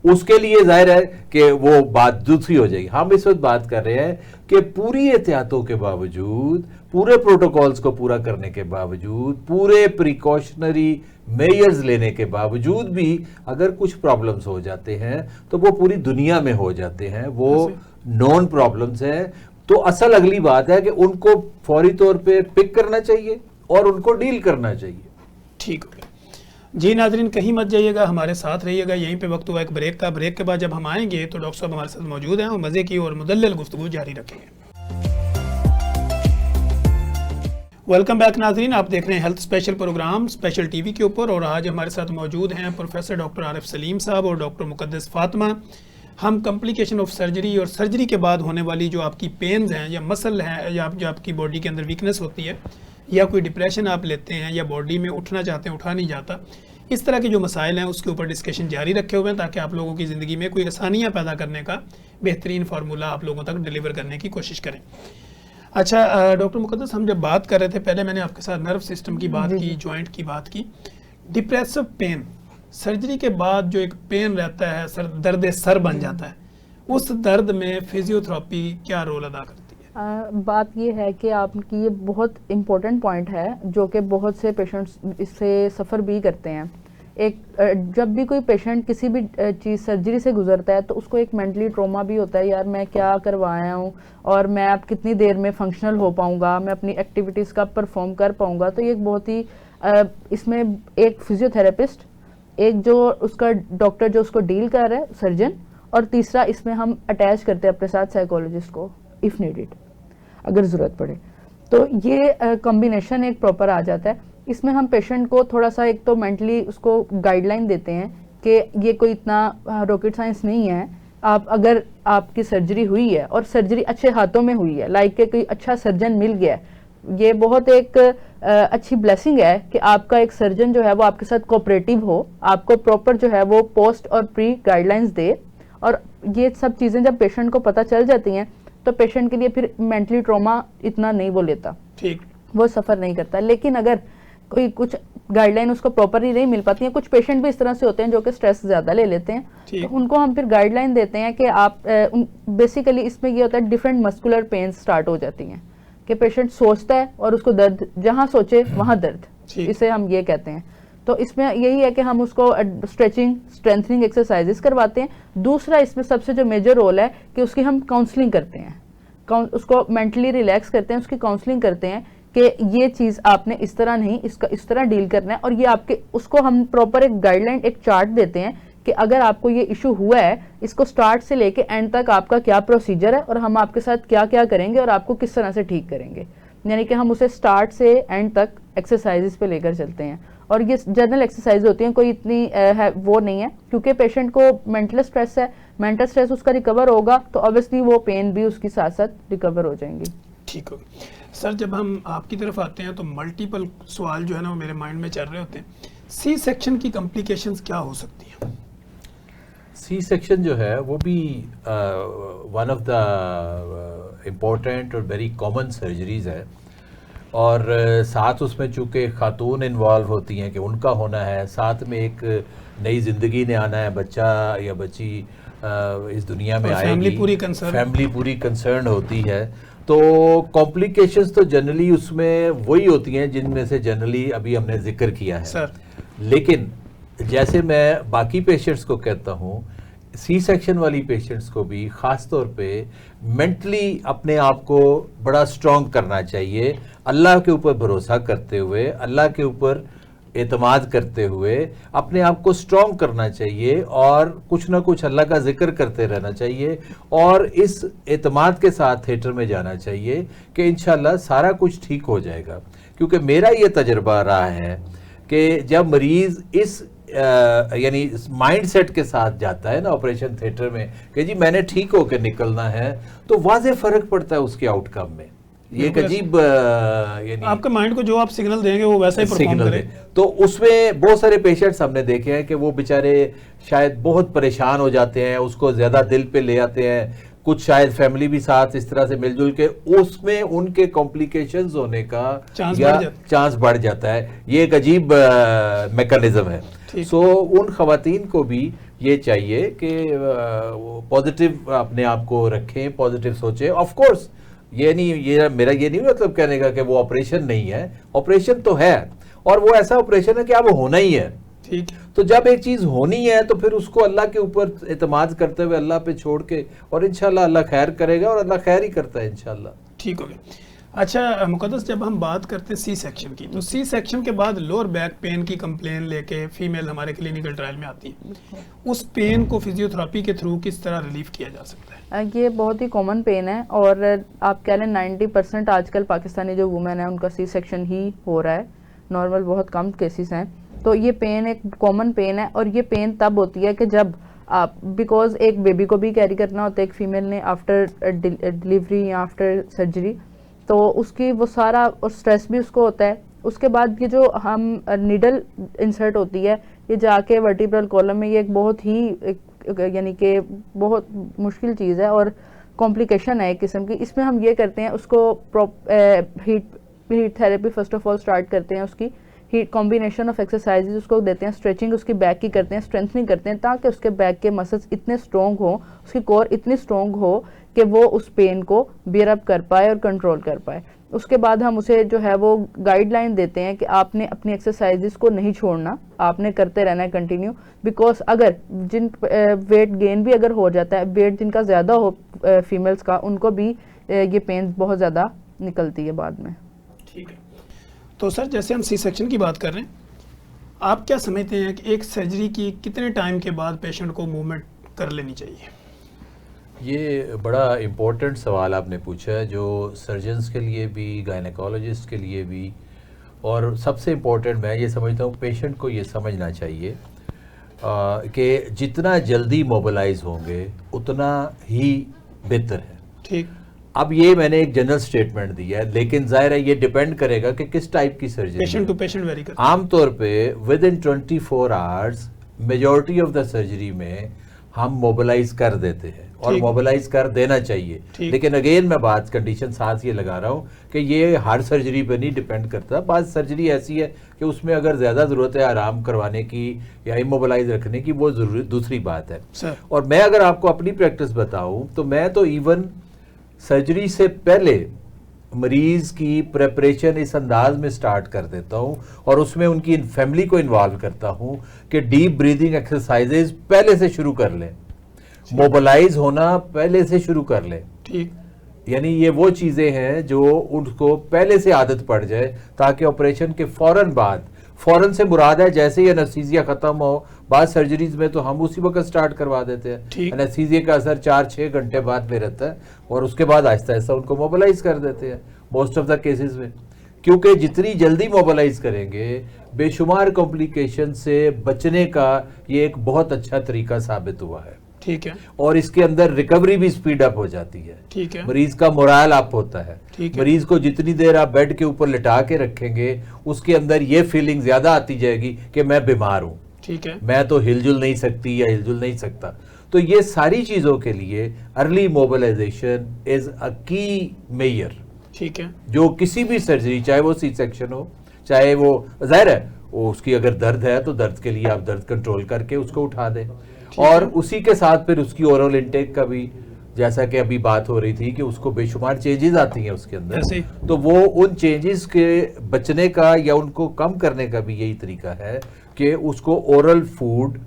S2: उसके लिए जाहिर है कि वो बात दूसरी हो जाएगी। हम इस वक्त बात कर रहे हैं कि पूरी एहतियातों के बावजूद, पूरे प्रोटोकॉल्स को पूरा करने के बावजूद, पूरे प्रिकॉशनरी मेजर्स लेने के बावजूद भी अगर कुछ प्रॉब्लम्स हो जाते हैं तो वो पूरी दुनिया में हो जाते हैं, वो नॉन प्रॉब्लम्स हैं। तो असल अगली बात है कि उनको फौरी तौर पे पिक करना चाहिए और उनको डील करना चाहिए।
S1: ठीक हो गया जी। नाजरीन कहीं मत जाइएगा, हमारे साथ रहिएगा। यहीं पे वक्त हुआ एक ब्रेक का। ब्रेक के बाद जब हम आएंगे तो डॉक्टर साहब हमारे साथ मौजूद हैं और मज़े की और मुदल्लिल गुफ्तगू जारी रखेंगे। वेलकम बैक नाजरीन, आप देख रहे हैं health special program special TV के ऊपर, और आज हमारे साथ मौजूद हैं प्रोफेसर डॉक्टर आरिफ सलीम साहब और डॉक्टर मुकद्दस फातिमा। हम कॉम्प्लिकेशन ऑफ सर्जरी और सर्जरी के बाद होने वाली जो आपकी पेन्स हैं या मसल हैं या जो आपकी बॉडी के अंदर वीकनेस होती है या कोई डिप्रेशन आप लेते हैं या बॉडी में उठना चाहते हैं उठा नहीं जाता, इस तरह के जो मसाइल हैं उसके ऊपर डिस्कशन जारी रखे हुए हैं ताकि आप लोगों की ज़िंदगी में कोई आसानियाँ पैदा करने का बेहतरीन फार्मूला आप लोगों तक डिलीवर करने की कोशिश करें। अच्छा डॉक्टर मुकद्दस, हम जब बात कर रहे थे पहले मैंने आपके साथ नर्व सिस्टम की बात की, जॉइंट की बात की, डिप्रेसिव पेन सर्जरी के बाद जो एक पेन रहता है, दर्द सर बन जाता है, उस दर्द में फिजियोथेरेपी क्या रोल अदा करती है?
S3: बात ये है कि आपकी ये बहुत इम्पोर्टेंट पॉइंट है जो कि बहुत से पेशेंट्स इससे सफ़र भी करते हैं। जब भी कोई पेशेंट किसी भी चीज़ सर्जरी से गुजरता है तो उसको एक मेंटली ट्रॉमा भी होता है, यार मैं क्या करवाया हूँ और मैं अब कितनी देर में फंक्शनल हो पाऊँगा, मैं अपनी एक्टिविटीज़ का परफॉर्म कर पाऊँगा। तो ये एक बहुत ही इसमें एक फिजियोथेरेपिस्ट, एक जो उसका डॉक्टर जो उसको डील कर रहा है सर्जन, और तीसरा इसमें हम अटैच करते हैं अपने साथ साइकोलॉजिस्ट को इफ़ नीडेड, अगर ज़रूरत पड़े। तो ये कॉम्बिनेशन एक प्रॉपर आ जाता है। इसमें हम पेशेंट को थोड़ा सा एक तो मेंटली उसको गाइडलाइन देते हैं कि ये कोई इतना रॉकेट साइंस नहीं है। आप अगर आपकी सर्जरी हुई है और सर्जरी अच्छे हाथों में हुई है, लाइक के कोई अच्छा सर्जन मिल गया है, ये बहुत एक अच्छी ब्लेसिंग है कि आपका एक सर्जन जो है वो आपके साथ कोऑपरेटिव हो, आपको प्रॉपर जो है वो पोस्ट और प्री गाइडलाइंस दे। और ये सब चीज़ें जब पेशेंट को पता चल जाती हैं तो पेशेंट के लिए फिर मेंटली ट्रॉमा इतना नहीं वो लेता,
S1: ठीक,
S3: वो सफ़र नहीं करता। लेकिन अगर कोई कुछ गाइडलाइन उसको प्रॉपरली नहीं मिल पाती है, कुछ पेशेंट भी इस तरह से होते हैं जो कि स्ट्रेस ज़्यादा ले लेते हैं, तो उनको हम फिर गाइडलाइन देते हैं कि आप बेसिकली इसमें ये होता है डिफरेंट मस्कुलर पेन स्टार्ट हो जाती हैं कि पेशेंट सोचता है और उसको दर्द, जहाँ सोचे वहाँ दर्द, इसे हम ये कहते हैं। तो इसमें यही है कि हम उसको स्ट्रेचिंग स्ट्रेंथनिंग एक्सरसाइजेस करवाते हैं। दूसरा इसमें सबसे जो मेजर रोल है कि उसकी हम काउंसलिंग करते हैं, उसको मेंटली रिलैक्स करते हैं, उसकी काउंसलिंग करते हैं कि ये चीज़ आपने इस तरह नहीं, इसका इस तरह डील करना है। और ये आपके उसको हम प्रॉपर एक गाइडलाइन, एक चार्ट देते हैं कि अगर आपको ये इशू हुआ है, इसको स्टार्ट से लेके एंड तक आपका क्या प्रोसीजर है और हम आपके साथ क्या क्या करेंगे और आपको किस तरह से ठीक करेंगे। यानी कि हम उसे स्टार्ट से एंड तक एक्सरसाइजेस पे लेकर चलते हैं। और ये जनरल एक्सरसाइज होती हैं, कोई इतनी वो नहीं है, क्योंकि पेशेंट को मेंटल स्ट्रेस है, मेंटल स्ट्रेस उसका रिकवर होगा तो ऑब्वियसली वो पेन भी उसकी साथ साथ रिकवर हो जाएंगी।
S1: ठीक हो सर, जब हम आपकी तरफ आते हैं तो मल्टीपल सवाल जो है ना वो मेरे माइंड में चल रहे होते हैं। सी सेक्शन की कॉम्प्लिकेशंस क्या हो सकती हैं?
S2: सी सेक्शन जो है वो भी वन ऑफ द इम्पोर्टेंट और वेरी कॉमन सर्जरीज है, और साथ उसमें चूँकि खातून इन्वॉल्व होती हैं कि उनका होना है, साथ में एक नई ज़िंदगी ने आना है, बच्चा या बच्ची इस दुनिया में आएगी, फैमिली पूरी कंसर्न होती है। तो कॉम्प्लिकेशंस तो जनरली उसमें वही होती हैं जिनमें से जनरली अभी हमने जिक्र किया है
S1: सर।
S2: लेकिन जैसे मैं बाकी पेशेंट्स को कहता हूँ, सी सेक्शन वाली पेशेंट्स को भी ख़ास तौर पे मेंटली अपने आप को बड़ा स्ट्रॉन्ग करना चाहिए, अल्लाह के ऊपर भरोसा करते हुए, अल्लाह के ऊपर एतमाद करते हुए अपने आप को स्ट्रॉन्ग करना चाहिए और कुछ ना कुछ अल्लाह का जिक्र करते रहना चाहिए और इस एतमाद के साथ थिएटर में जाना चाहिए कि इंशाल्लाह सारा कुछ ठीक हो जाएगा। क्योंकि मेरा ये तजर्बा रहा है कि जब मरीज़ इस यानी माइंड सेट के साथ जाता है ना ऑपरेशन थिएटर में कि जी मैंने ठीक होकर निकलना है, तो वाज़े फ़र्क पड़ता है उसके आउटकम में। ये एक अजीब यानी
S1: आपके माइंड को जो आप सिग्नल देंगे वो वैसा ही परफॉर्म करे।
S2: तो उसमें बहुत सारे पेशेंट्स हमने देखे हैं कि वो बेचारे शायद बहुत परेशान हो जाते हैं, उसको ज़्यादा दिल पे ले आते हैं, कुछ शायद फैमिली भी साथ इस तरह से मिलजुल के उसमें उनके कॉम्प्लिकेशंस होने का चांस बढ़ जाता है। ये एक अजीब मैकेनिज्म है। सो उन खवातीन को भी ये चाहिए कि पॉजिटिव अपने आप को रखें, पॉजिटिव सोचें। ऑफ कोर्स ये मेरा ये नहीं मतलब कहने का कि वो ऑपरेशन नहीं है, ऑपरेशन तो है और वो ऐसा ऑपरेशन है कि अब होना ही है।
S1: ठीक,
S2: तो जब एक चीज होनी है तो फिर उसको अल्लाह के ऊपर एतमाद करते हुए अल्लाह पे छोड़ के, और इंशाल्लाह अल्लाह खैर करेगा और अल्लाह खैर ही करता है इंशाल्लाह।
S1: ठीक हो गया। अच्छा मुकद्दस, जब हम बात करते हैं सी सेक्शन की, तो सी सेक्शन के बाद लोअर बैक पेन की कंप्लेन लेके फीमेल हमारे क्लिनिकल ट्रायल में आती है, उस पेन को फिजियोथेरेपी के थ्रू किस तरह रिलीफ किया जा सकता है?
S3: ये बहुत ही कॉमन पेन है और आप कह लें 90% आजकल पाकिस्तानी जो वुमेन है उनका सी सेक्शन ही हो रहा है, नॉर्मल बहुत कम केसेस हैं। तो ये पेन एक कॉमन पेन है और ये पेन तब होती है कि जब आप, बिकॉज एक बेबी को भी कैरी करना होता है एक फीमेल ने आफ्टर डिलीवरी या आफ्टर सर्जरी, तो उसकी वो सारा और स्ट्रेस भी उसको होता है। उसके बाद ये जो हम नीडल इंसर्ट होती है ये जाके वर्टिब्रल कॉलम में, ये एक बहुत ही यानी कि बहुत मुश्किल चीज़ है और कॉम्प्लिकेशन है एक किस्म की। इसमें हम ये करते हैं उसको heat therapy first of all start करते हैं, उसकी कॉम्बिनेशन ऑफ एक्सरसाइजेज उसको देते हैं, स्ट्रेचिंग उसकी बैक की करते हैं, स्ट्रेंथनिंग करते हैं, ताकि उसके बैक के मसल्स इतने स्ट्रॉन्ग हो, उसकी कोर इतनी स्ट्रॉन्ग हो कि वो उस पेन को बियर अप कर पाए और कंट्रोल कर पाए। उसके बाद हम उसे जो है वो गाइडलाइन देते हैं कि आपने अपनी एक्सरसाइजेस को नहीं छोड़ना, आपने करते रहना है कंटिन्यू। बिकॉज अगर जिन वेट गेन भी अगर हो जाता है, वेट जिनका ज़्यादा हो फीमेल्स का, उनको भी ये पेन बहुत ज़्यादा निकलती है बाद में।
S1: ठीक है, तो सर जैसे हम सी सेक्शन की बात कर रहे हैं, आप क्या समझते हैं कि एक सर्जरी की कितने टाइम के बाद पेशेंट को मूवमेंट कर लेनी चाहिए?
S2: ये बड़ा इम्पोर्टेंट सवाल आपने पूछा है, जो सर्जन्स के लिए भी, गायनेकोलॉजिस्ट के लिए भी, और सबसे इम्पोर्टेंट मैं ये समझता हूँ पेशेंट को ये समझना चाहिए कि जितना जल्दी मोबिलाइज होंगे उतना ही बेहतर है।
S1: ठीक।
S2: अब ये मैंने एक जनरल स्टेटमेंट दिया है, लेकिन जाहिर है ये डिपेंड करेगा कि किस टाइप की surgery,
S1: patient to patient vary करता है।
S2: आमतौर पे within 24 hours majority of the surgery में हम मोबिलाइज कर देते हैं और
S1: ठीक।
S2: मोबिलाइज कर देना चाहिए।
S1: ठीक।
S2: लेकिन अगेन मैं बात कंडीशन साथ ये लगा रहा हूँ कि ये हर सर्जरी पे नहीं डिपेंड करता। बात सर्जरी ऐसी है कि उसमें अगर ज़्यादा ज़रूरत है आराम करवाने की या इमोबिलाइज रखने की, वो जरूरी दूसरी बात है।
S1: सर
S2: और मैं अगर आपको अपनी प्रैक्टिस बताऊं तो मैं तो इवन सर्जरी से पहले मरीज की प्रेपरेशन इस अंदाज में स्टार्ट कर देता हूं और उसमें उनकी फैमिली को इन्वॉल्व करता हूं कि डीप ब्रीदिंग एक्सरसाइजेज पहले से शुरू कर लें, मोबिलाइज होना पहले से शुरू कर लें।
S1: ठीक।
S2: यानी ये वो चीज़ें हैं जो उनको पहले से आदत पड़ जाए, ताकि ऑपरेशन के फौरन से मुराद है जैसे ही एनेस्थीसिया खत्म हो। बाद सर्जरीज में तो हम उसी वक्त स्टार्ट करवा देते हैं, एनेस्थीसिया का असर 4-6 घंटे बाद में रहता है और उसके बाद आहिस्ता आहिस्ता उनको मोबिलाइज कर देते हैं मोस्ट ऑफ द केसेस में। क्योंकि जितनी जल्दी मोबिलाइज करेंगे बेशुमार कॉम्प्लिकेशन से बचने का ये एक बहुत अच्छा तरीका साबित हुआ है।
S1: ठीक है।
S2: और इसके अंदर रिकवरी भी स्पीड अप हो जाती है।
S1: ठीक है।
S2: मरीज का मोराल अप होता है।
S1: ठीक है।
S2: मरीज को जितनी देर आप बेड के ऊपर लिटा के रखेंगे उसके अंदर ये फीलिंग ज्यादा आती जाएगी कि मैं बीमार हूं,
S1: ठीक है,
S2: मैं तो हिलजुल नहीं सकती या हिलजुल नहीं सकता। तो ये सारी चीजों के लिए अर्ली मोबिलाइजेशन इज अ की मेजर।
S1: ठीक है।
S2: जो किसी भी सर्जरी, चाहे वो सी सेक्शन हो, चाहे वो जाहिर है वो उसकी अगर दर्द है तो दर्द के लिए आप दर्द कंट्रोल करके उसको उठा दें, और उसी के साथ फिर उसकी ओरल इनटेक का भी, जैसा कि अभी बात हो रही थी कि उसको बेशुमार चेंजेस आती हैं उसके अंदर, तो वो उन चेंजेस के बचने का या उनको कम करने का भी यही तरीका है कि उसको ओरल फूड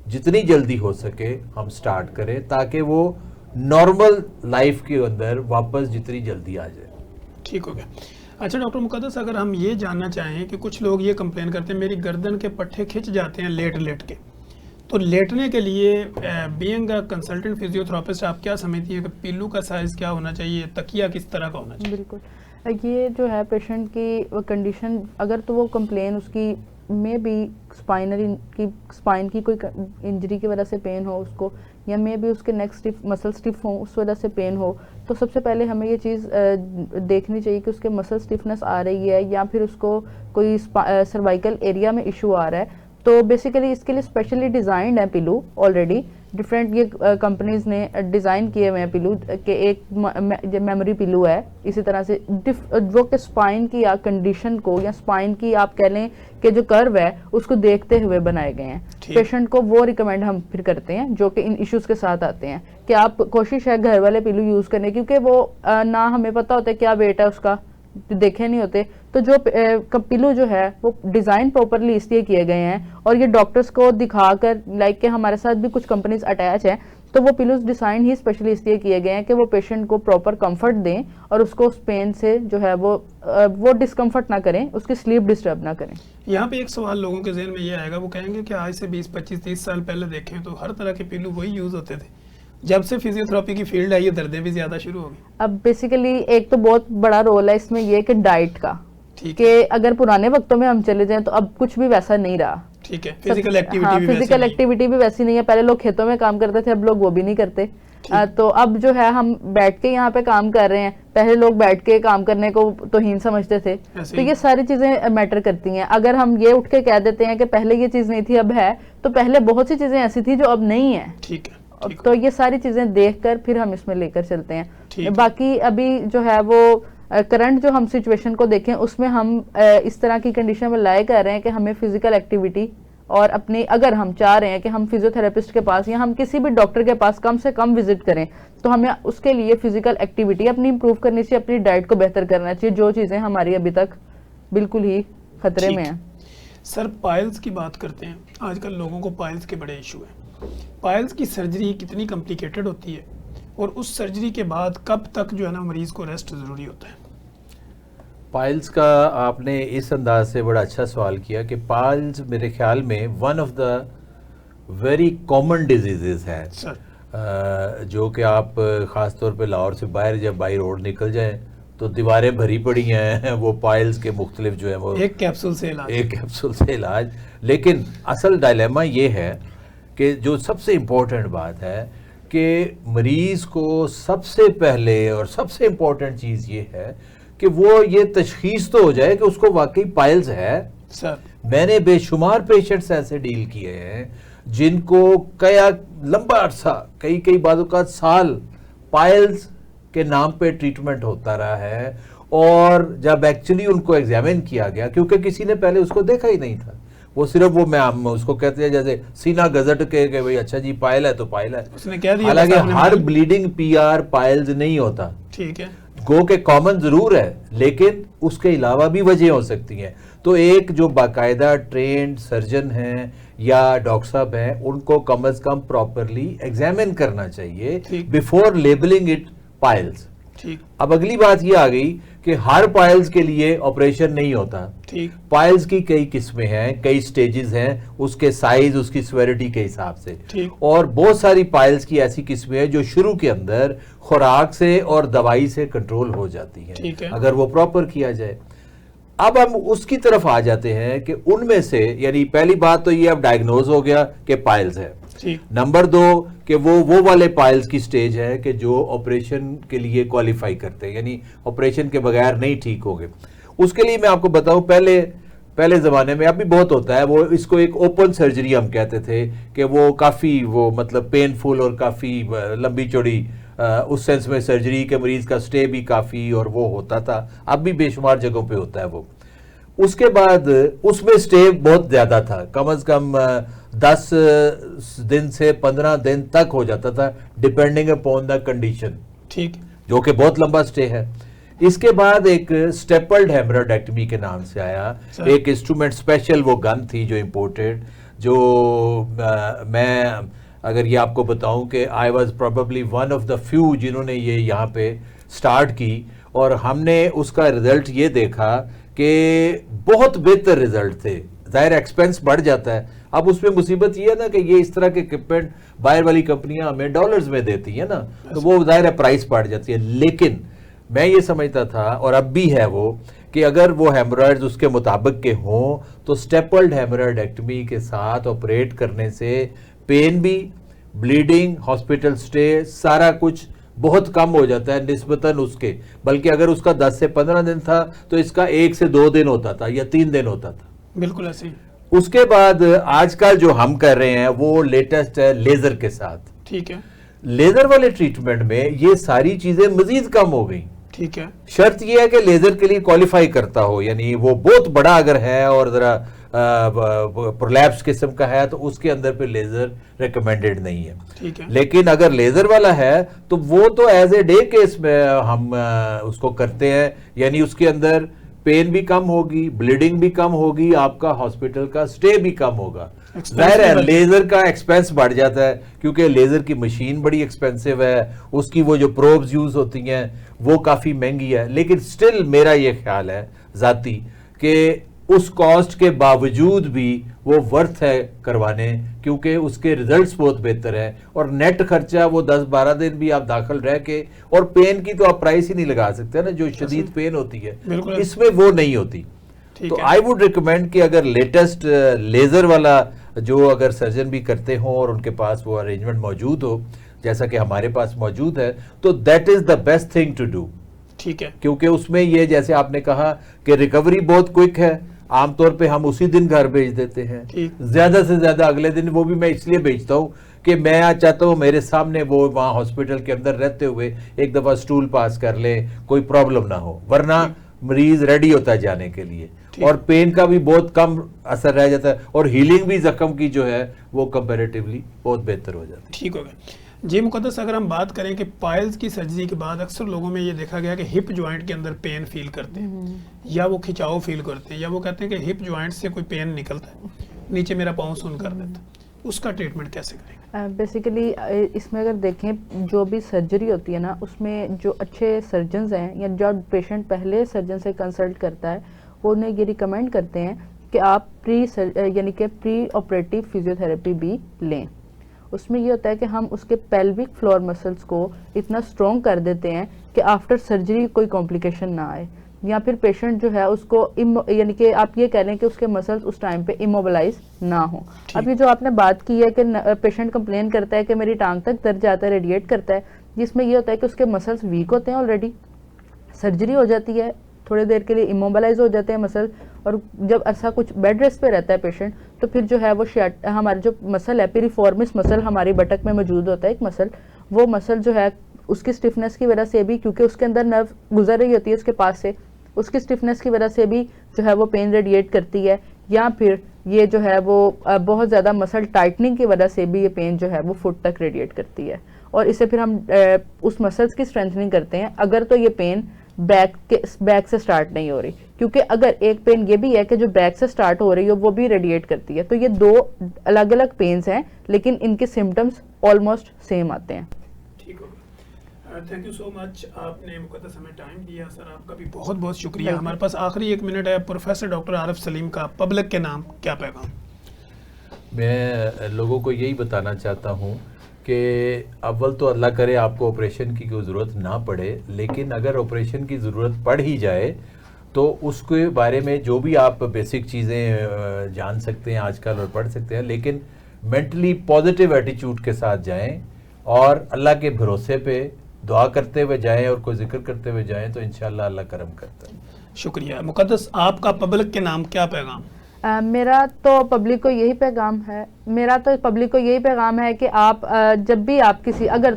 S2: जितनी जल्दी हो सके हम स्टार्ट करें, ताकि वो नॉर्मल लाइफ के अंदर वापस जितनी जल्दी आ जाए।
S1: ठीक हो गया। अच्छा डॉक्टर मुकद्दस, अगर हम ये जानना चाहें कि कुछ लोग ये कंप्लेन करते हैं मेरी गर्दन के पट्टे खिंच जाते हैं लेट के, तो लेटने के लिए बीइंग अ कंसल्टेंट फिजियोथेरेपिस्ट आप क्या समझती हैं कि पिल्लू का साइज क्या होना चाहिए, तकिया किस तरह का होना चाहिए?
S3: बिल्कुल, ये जो है पेशेंट की कंडीशन, अगर तो वो कंप्लेन उसकी में भी स्पाइन की कोई इंजरी की वजह से पेन हो उसको, या मे भी उसके नेक स्टिफ मसल स्टिफ हो उस वजह से पेन हो, तो सबसे पहले हमें ये चीज़ देखनी चाहिए कि उसके मसल स्टिफनेस आ रही है या फिर उसको कोई सर्वाइकल एरिया में इशू आ रहा है। तो बेसिकली इसके लिए स्पेशली डिज़ाइंड है पिलू, ऑलरेडी डिफरेंट ये कंपनीज ने डिज़ाइन किए हुए हैं पिलू के। एक मेमोरी पिलू है, इसी तरह से जो कि स्पाइन की या कंडीशन को या स्पाइन की आप कह लें कि जो कर्व है उसको देखते हुए बनाए गए हैं। पेशेंट को वो रिकमेंड हम फिर करते हैं जो कि इन इश्यूज के साथ आते हैं कि आप कोशिश है घर वाले पिलू यूज़ करने, क्योंकि वो ना हमें पता होता है क्या वेट है उसका, देखे नहीं होते। तो जो पिल्लू जो है वो डिज़ाइन प्रॉपरली इसलिए किए गए हैं, और ये डॉक्टर्स को दिखाकर, लाइक कि हमारे साथ भी कुछ कंपनीज अटैच हैं, तो वो पिल्लूज डिज़ाइन ही स्पेशली इसलिए किए गए हैं कि वो पेशेंट को प्रॉपर कंफर्ट दें और उसको उस पेन से जो है वो डिस्कम्फर्ट ना करें, उसकी स्लीप डिस्टर्ब ना करें।
S1: यहाँ पे एक सवाल लोगों के जहन में ये आएगा, वो कहेंगे कि आज से 20, 25, 30 साल पहले देखें तो हर तरह के पिल्लू वही यूज़ होते थे, जब से फिजियोथेरेपी की फील्ड आई है दर्दें भी ज्यादा शुरू हो गई।
S3: अब बेसिकली एक तो बहुत बड़ा रोल है इसमें ये कि डाइट का, कि अगर पुराने वक्तों में हम चले जाएं तो अब कुछ भी वैसा नहीं रहा।
S1: ठीक है। फिजिकल एक्टिविटी
S3: भी वैसी नहीं है। पहले लोग खेतों में काम करते थे, अब लोग वो भी नहीं करते। तो अब जो है हम बैठ के यहाँ पे काम कर रहे हैं, पहले लोग बैठ के काम करने को तौहीन समझते थे। तो ये सारी चीजें मैटर करती हैं। अगर हम ये उठ के कह देते हैं कि पहले ये चीज नहीं थी अब है, तो पहले बहुत सी चीजें ऐसी थी जो अब नहीं है।
S1: ठीक है।
S3: तो ये सारी चीजें देखकर फिर हम इसमें लेकर चलते हैं। बाकी अभी जो है वो करंट जो हम सिचुएशन को देखें उसमें हम इस तरह की कंडीशन में लाए कर रहे हैं कि हमें फिजिकल एक्टिविटी और अपनी, अगर हम चाह रहे हैं कि हम फिजियोथेरेपिस्ट के पास या हम किसी भी डॉक्टर के पास कम से कम विजिट करें, तो हमें उसके लिए फिजिकल एक्टिविटी अपनी इंप्रूव करनी चाहिए, अपनी डाइट को बेहतर करना चाहिए, जो चीज़ें हमारी अभी तक बिल्कुल ही खतरे में हैं।
S1: सर पाइल्स की बात करते हैं, आजकल लोगों को पाइल्स के बड़े इशू हैं। पाइल्स की सर्जरी कितनी कॉम्प्लिकेटेड होती है और उस सर्जरी के बाद कब तक जो है ना मरीज को रेस्ट ज़रूरी होता है?
S2: पाइल्स का आपने इस अंदाज से बड़ा अच्छा सवाल किया कि पाइल्स मेरे ख्याल में one of the very common disease है
S1: सर।
S2: जो कि आप ख़ास तौर पे लाहौर से बाहर जब बाई रोड निकल जाएं तो दीवारें भरी पड़ी हैं वो पाइल्स के मुख्तलिफ जो है वो
S1: एक कैप्सूल से इलाज।
S2: लेकिन असल डायलेमा ये है कि जो सबसे इम्पोर्टेंट बात है कि मरीज़ को सबसे पहले और सबसे इम्पोर्टेंट चीज़ ये है कि वो ये तशखीस तो हो जाए कि उसको वाकई पाइल्स है।
S1: सर
S2: मैंने बेशुमार पेशेंट्स ऐसे डील किए हैं जिनको कया लंबा अरसा कई बातों का साल पाइल्स के नाम पे ट्रीटमेंट होता रहा है, और जब एक्चुअली उनको एग्जामिन किया गया, क्योंकि किसी ने पहले उसको देखा ही नहीं था, वो सिर्फ वो मैं उसको कहते हैं जैसे सीना गजट के भाई अच्छा जी पाइल है तो पाइल है,
S1: उसने कह दिया।
S2: हालांकि हर ब्लीडिंग पीआर पाइल्स नहीं होता,
S1: ठीक है,
S2: गो के कॉमन जरूर है, लेकिन उसके अलावा भी वजह हो सकती हैं। तो एक जो बाकायदा ट्रेंड सर्जन हैं या डॉक्टर साहब हैं उनको कम अज कम प्रॉपरली एग्जामिन करना चाहिए बिफोर लेबलिंग इट पाइल्स।
S1: ठीक।
S2: अब अगली बात ये आ गई कि हर पाइल्स के लिए ऑपरेशन नहीं होता।
S1: ठीक।
S2: पाइल्स की कई किस्में हैं, कई स्टेजेस हैं, उसके साइज उसकी स्वेरिटी के हिसाब से।
S1: ठीक।
S2: और बहुत सारी पाइल्स की ऐसी किस्में हैं जो शुरू के अंदर खुराक से और दवाई से कंट्रोल हो जाती हैं।
S1: ठीक है।
S2: अगर वो प्रॉपर किया जाए। अब हम उसकी तरफ आ जाते हैं कि उनमें से, यानी पहली बात तो ये अब डायग्नोज हो गया कि पाइल्स है। नंबर 2 कि वो वाले पाइल्स की स्टेज है कि जो ऑपरेशन के लिए क्वालिफाई करते हैं, यानी ऑपरेशन के बगैर नहीं ठीक होंगे। उसके लिए मैं आपको बताऊं, पहले ज़माने में, अब भी बहुत होता है, वो इसको एक ओपन सर्जरी हम कहते थे कि वो काफ़ी वो मतलब पेनफुल और काफ़ी लंबी चौड़ी उस सेंस में सर्जरी के मरीज़ का स्टे भी काफ़ी और वो होता था, अब भी बेशुमार जगहों पे होता है वो। उसके बाद उसमें स्टे बहुत ज़्यादा था, कम अज़ कम 10 दिन से 15 दिन तक हो जाता था डिपेंडिंग अपॉन द कंडीशन।
S1: ठीक।
S2: जो कि बहुत लंबा स्टे है। इसके बाद एक स्टेपल्ड हेमरोडेक्टमी के नाम से आया, एक इंस्ट्रूमेंट स्पेशल वो गन थी जो इम्पोर्टेड, जो मैं अगर ये आपको बताऊं कि I was probably one of the few जिन्होंने ये यहाँ पे स्टार्ट की, और हमने उसका रिजल्ट ये देखा कि बहुत बेहतर रिजल्ट थे। ज़ाहिर एक्सपेंस बढ़ जाता है। अब उसमें मुसीबत ये है ना कि ये इस तरह के इक्विपमेंट बाहर वाली कंपनियां हमें डॉलर्स में देती है ना, तो वो ज़ाहिर है प्राइस बढ़ जाती है। लेकिन मैं ये समझता था, और अब भी है वो, कि अगर वो हेमरॉइड्स उसके मुताबिक के हों तो स्टेपल्ड हेमरॉइडेक्टमी के साथ ऑपरेट करने से पेन भी, ब्लीडिंग, हॉस्पिटल स्टे, सारा कुछ बहुत कम हो जाता है निस्बतन उसके। बल्कि अगर उसका 10 से 15 दिन था तो इसका 1 से 2 दिन होता था या 3 दिन होता था।
S1: बिल्कुल ऐसे।
S2: उसके बाद आजकल जो हम कर रहे हैं वो लेटेस्ट है लेजर के साथ।
S1: ठीक है।
S2: लेजर वाले ट्रीटमेंट में ये सारी चीजें मजीद कम हो गई।
S1: ठीक है।
S2: शर्त ये है कि लेजर के लिए क्वालिफाई करता हो, यानी वो बहुत बड़ा अगर है और जरा प्रोलैप्स किस्म का है तो उसके अंदर पे लेजर रिकमेंडेड नहीं है।
S1: ठीक है।
S2: लेकिन अगर लेजर वाला है तो वो तो एज ए डे केस में हम उसको करते हैं, यानी उसके अंदर पेन भी कम होगी, ब्लीडिंग भी कम होगी, आपका हॉस्पिटल का स्टे भी कम होगा। जाहिर है लेजर का एक्सपेंस बढ़ जाता है क्योंकि लेजर की मशीन बड़ी एक्सपेंसिव है, उसकी वो जो प्रोब्स यूज होती हैं वो काफ़ी महंगी है। लेकिन स्टिल मेरा ये ख्याल है ज़ाती कि उस कॉस्ट के बावजूद भी वो वर्थ है करवाने, क्योंकि उसके रिजल्ट्स बहुत बेहतर है और नेट खर्चा वो 10-12 दिन भी आप दाखिल रह के, और पेन की तो आप प्राइस ही नहीं लगा सकते ना, जो शदीद पेन होती है इसमें वो नहीं होती। तो आई वुड रिकमेंड कि अगर लेटेस्ट लेजर वाला जो अगर सर्जन भी करते हो और उनके पास वो अरेंजमेंट मौजूद हो जैसा कि हमारे पास मौजूद है, तो that is the best thing to do.
S1: ठीक है।
S2: क्योंकि उसमें ये जैसे आपने कहा कि रिकवरी बहुत क्विक है, आमतौर पे हम उसी दिन घर भेज देते हैं, ज्यादा से ज्यादा अगले दिन, वो भी मैं इसलिए भेजता हूं कि मैं आज चाहता हूँ मेरे सामने वो वहाँ हॉस्पिटल के अंदर रहते हुए एक दफ़ा स्टूल पास कर ले, कोई प्रॉब्लम ना हो, वरना मरीज रेडी होता है जाने के लिए और पेन का भी बहुत कम असर रह जाता है और हीलिंग भी जख्म की जो है वो कंपैरेटिवली बहुत बेहतर हो जाती है।
S1: ठीक हो गया जी। मुकद्दस, अगर हम बात करें कि पाइल्स की सर्जरी के बाद अक्सर लोगों में ये देखा गया कि हिप जॉइंट के अंदर पेन फील करते हैं या वो खिंचाव फील करते हैं या वो कहते हैं कि हिप जॉइंट से कोई पेन निकलता है, नीचे मेरा पाँव सुन कर देता है, उसका ट्रीटमेंट कैसे करेंगे?
S3: बेसिकली इसमें अगर देखें जो भी सर्जरी होती है ना, उसमें जो अच्छे सर्जन्स हैं या जो पेशेंट पहले सर्जन से कंसल्ट करता है वो उन्हें ये रिकमेंड करते हैं कि आप प्री ऑपरेटिव फिजियोथेरेपी भी लें। उसमें ये होता है कि हम उसके पेल्विक फ्लोर मसल्स को इतना स्ट्रॉन्ग कर देते हैं कि आफ्टर सर्जरी कोई कॉम्प्लिकेशन ना आए, या फिर पेशेंट जो है उसको यानी कि आप ये कह लें कि उसके मसल्स उस टाइम पे इमोबिलाइज ना हो। अब ये जो आपने बात की है कि पेशेंट कंप्लेन करता है कि मेरी टांग तक दर्द जाता है, रेडिएट करता है, जिसमें ये होता है कि उसके मसल्स वीक होते हैं ऑलरेडी, सर्जरी हो जाती है, थोड़ी देर के लिए इमोबिलाइज हो जाते हैं मसल, और जब ऐसा कुछ बेड रेस्ट पे रहता है पेशेंट तो फिर जो है वो हमारा जो मसल है पिरिफॉर्मिस मसल हमारी बटक में मौजूद होता है एक मसल, वो मसल जो है उसकी स्टिफनेस की वजह से भी, क्योंकि उसके अंदर नर्व गुजर रही होती है उसके पास से, उसकी स्टिफनेस की वजह से भी जो है वो पेन रेडिएट करती है, या फिर ये जो है वो बहुत ज़्यादा मसल टाइटनिंग की वजह से भी ये पेन जो है वो फुट तक रेडिएट करती है। और इससे फिर हम उस मसल्स की स्ट्रेंथनिंग करते हैं अगर तो ये पेन बैक से स्टार्ट नहीं हो रही, क्योंकि अगर एक पेन ये भी है कि जो बैक से स्टार्ट हो रही हो वो भी रेडिएट करती है, तो ये दो अलग अलग पेन्स हैं लेकिन इनके सिम्टम्स ऑलमोस्ट सेम आते हैं।
S1: ठीक हो, थैंक यू सो मच, आपने मुकद्दस हमें टाइम दिया सर, आपका भी बहुत बहुत शुक्रिया। हमारे पास आखिरी 1 मिनट है, प्रोफेसर डॉक्टर आरिफ सलीम का पब्लिक के नाम क्या पैगाम?
S2: मैं लोगों को यही बताना चाहता हूँ कि अव्वल तो अल्लाह करे आपको ऑपरेशन की कोई ज़रूरत ना पड़े, लेकिन अगर ऑपरेशन की ज़रूरत पड़ ही जाए तो उसके बारे में जो भी आप बेसिक चीज़ें जान सकते हैं आजकल और पढ़ सकते हैं, लेकिन मेंटली पॉजिटिव एटीट्यूड के साथ जाएं और अल्लाह के भरोसे पे दुआ करते हुए जाएं और कोई जिक्र करते हुए जाएं तो इंशाल्लाह अल्लाह करम करता है।
S1: शुक्रिया। मुकद्दस, आपका पब्लिक के नाम क्या पैगाम?
S3: मेरा तो पब्लिक को यही पैगाम है कि आप जब भी आप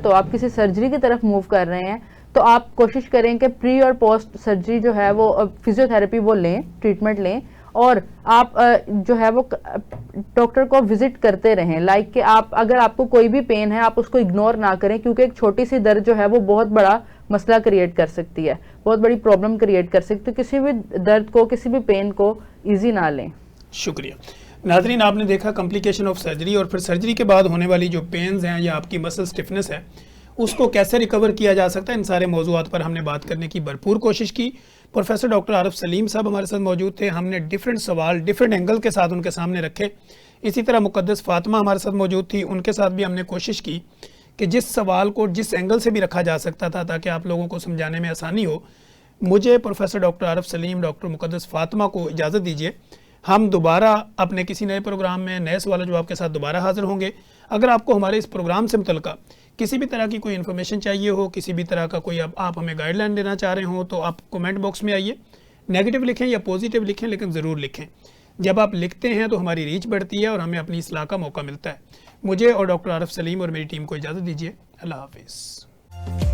S3: आप किसी सर्जरी की तरफ मूव कर रहे हैं तो आप कोशिश करें कि प्री और पोस्ट सर्जरी जो है वो फिजियोथेरेपी वो लें, ट्रीटमेंट लें, और आप जो है वो डॉक्टर को विजिट करते रहें। लाइक कि आप अगर आपको कोई भी पेन है आप उसको इग्नोर ना करें, क्योंकि एक छोटी सी दर्द जो है वो बहुत बड़ा मसला क्रिएट कर सकती है, बहुत बड़ी प्रॉब्लम क्रिएट कर सकती है। किसी भी दर्द को, किसी भी पेन को ईजी ना लें।
S1: शुक्रिया। नाज़रीन, आपने देखा कॉम्प्लिकेशन ऑफ सर्जरी और फिर सर्जरी के बाद होने वाली जो पेन्स हैं या आपकी मसल स्टिफनेस है उसको कैसे रिकवर किया जा सकता है, इन सारे मौजूआत पर हमने बात करने की भरपूर कोशिश की। प्रोफेसर डॉक्टर आरिफ सलीम साहब हमारे साथ मौजूद थे, हमने डिफरेंट सवाल डिफरेंट एंगल के साथ उनके सामने रखे। इसी तरह मुकद्दस फातिमा हमारे साथ मौजूद थी, उनके साथ भी हमने कोशिश की कि जिस सवाल को जिस एंगल से भी रखा जा सकता था ताकि आप लोगों को समझाने में आसानी हो। मुझे professor doctor Arif Salim, doctor Muqaddas Fatima को इजाज़त दीजिए। हम दोबारा अपने किसी नए प्रोग्राम में नए सवाल जवाब के साथ दोबारा हाजिर होंगे। अगर आपको हमारे इस प्रोग्राम से मुतल्लिक़ किसी भी तरह की कोई इन्फॉर्मेशन चाहिए हो, किसी भी तरह का कोई आप हमें गाइडलाइन देना चाह रहे हो तो आप कमेंट बॉक्स में आइए, नेगेटिव लिखें या पॉजिटिव लिखें, लेकिन ज़रूर लिखें। जब आप लिखते हैं तो हमारी रीच बढ़ती है और हमें अपनी इस्लाह का मौका मिलता है। मुझे और डॉक्टर आरिफ सलीम और मेरी टीम को इजाज़त दीजिए। अल्लाह हाफिज़।